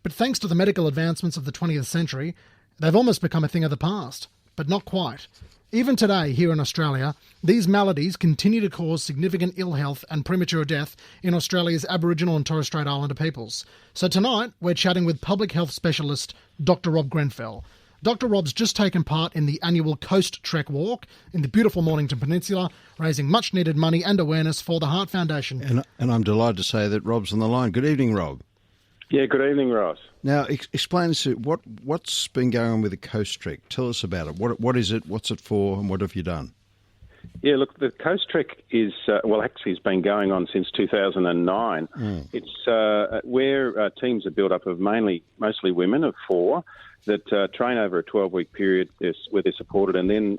But thanks to the medical advancements of the 20th century, they've almost become a thing of the past. But not quite. Even today, here in Australia, these maladies continue to cause significant ill health and premature death in Australia's Aboriginal and Torres Strait Islander peoples. So tonight, we're chatting with public health specialist Dr. Rob Grenfell. Dr. Rob's just taken part in the annual Coastrek walk in the beautiful Mornington Peninsula, raising much-needed money and awareness for the Heart Foundation. And I'm delighted to say that Rob's on the line. Good evening, Rob. Yeah, good evening, Ross. Now, explain us what's been going on with the Coastrek. Tell us about it. What is it, what's it for, and what have you done? Yeah, look, the Coastrek is, actually it's been going on since 2009. It's where teams are built up of mostly women of 4 that train over a 12-week period where they're supported and then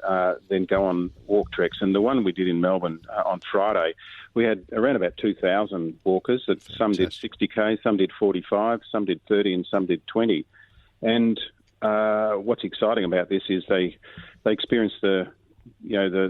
go on walk treks. And the one we did in Melbourne on Friday, we had around about 2,000 walkers. Some did 60K, some did 45, some did 30 and some did 20. And what's exciting about this is they experience the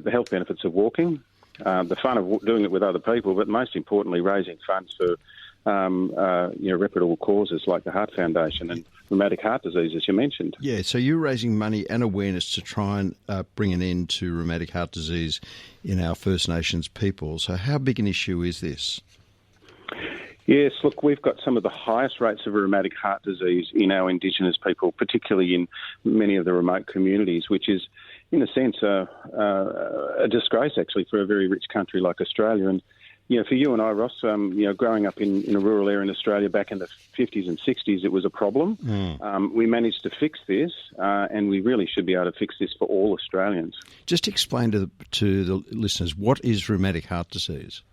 health benefits of walking, the fun of doing it with other people, but most importantly, raising funds for reputable causes like the Heart Foundation and Rheumatic Heart Disease, as you mentioned. Yeah, so you're raising money and awareness to try and bring an end to rheumatic heart disease in our First Nations people. So how big an issue is this? Yes, look, we've got some of the highest rates of rheumatic heart disease in our Indigenous people, particularly in many of the remote communities, which is, in a sense, a disgrace, actually, for a very rich country like Australia. And, for you and I, Ross, growing up in a rural area in Australia back in the 50s and 60s, it was a problem. We managed to fix this, and we really should be able to fix this for all Australians. Just explain to the listeners, what is rheumatic heart disease?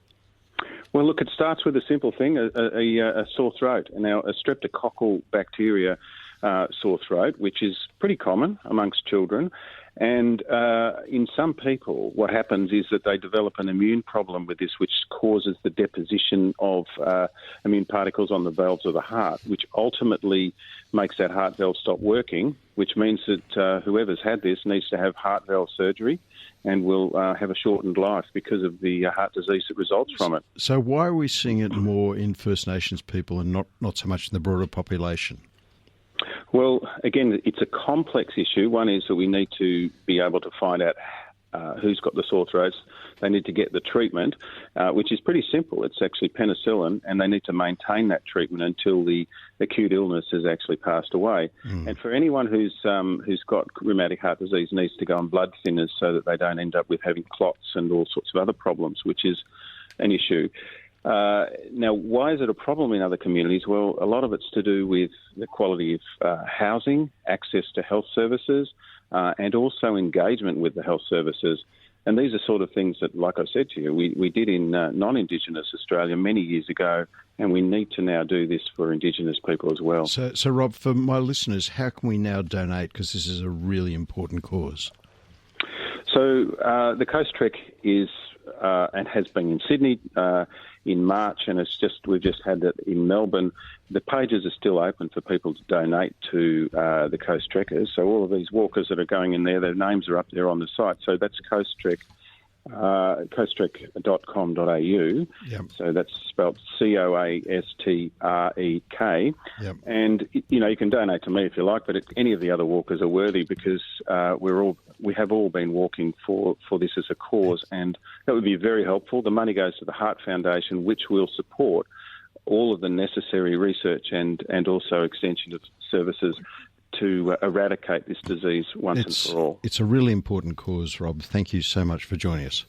Well, look, it starts with a simple thing, a sore throat. Now, a streptococcal bacteria sore throat, which is pretty common amongst children. And in some people, what happens is that they develop an immune problem with this, which causes the deposition of immune particles on the valves of the heart, which ultimately makes that heart valve stop working, which means that whoever's had this needs to have heart valve surgery and will have a shortened life because of the heart disease that results from it. So why are we seeing it more in First Nations people and not so much in the broader population? Well, again, it's a complex issue. One is that we need to be able to find out who's got the sore throats. They need to get the treatment, which is pretty simple. It's actually penicillin, and they need to maintain that treatment until the acute illness has actually passed away. And for anyone who's got rheumatic heart disease needs to go on blood thinners so that they don't end up with having clots and all sorts of other problems, which is an issue. Now, why is it a problem in other communities? Well, a lot of it's to do with the quality of housing, access to health services, and also engagement with the health services. And these are sort of things that, like I said to you, we did in non-Indigenous Australia many years ago, and we need to now do this for Indigenous people as well. So Rob, for my listeners, how can we now donate? Because this is a really important cause. So the Coastrek is and has been in Sydney in March, and we've just had it in Melbourne. The pages are still open for people to donate to the Coastrekkers. So all of these walkers that are going in there, their names are up there on the site. So that's Coastrek, coastrek.com.au. Yep. So that's spelled Coastrek. Yep. And you can donate to me if you like, but any of the other walkers are worthy because we have all been walking for this as a cause, and that would be very helpful. The money goes to the Heart Foundation, which will support all of the necessary research and also extension of services to eradicate this disease once and for all. It's a really important cause, Rob. Thank you so much for joining us.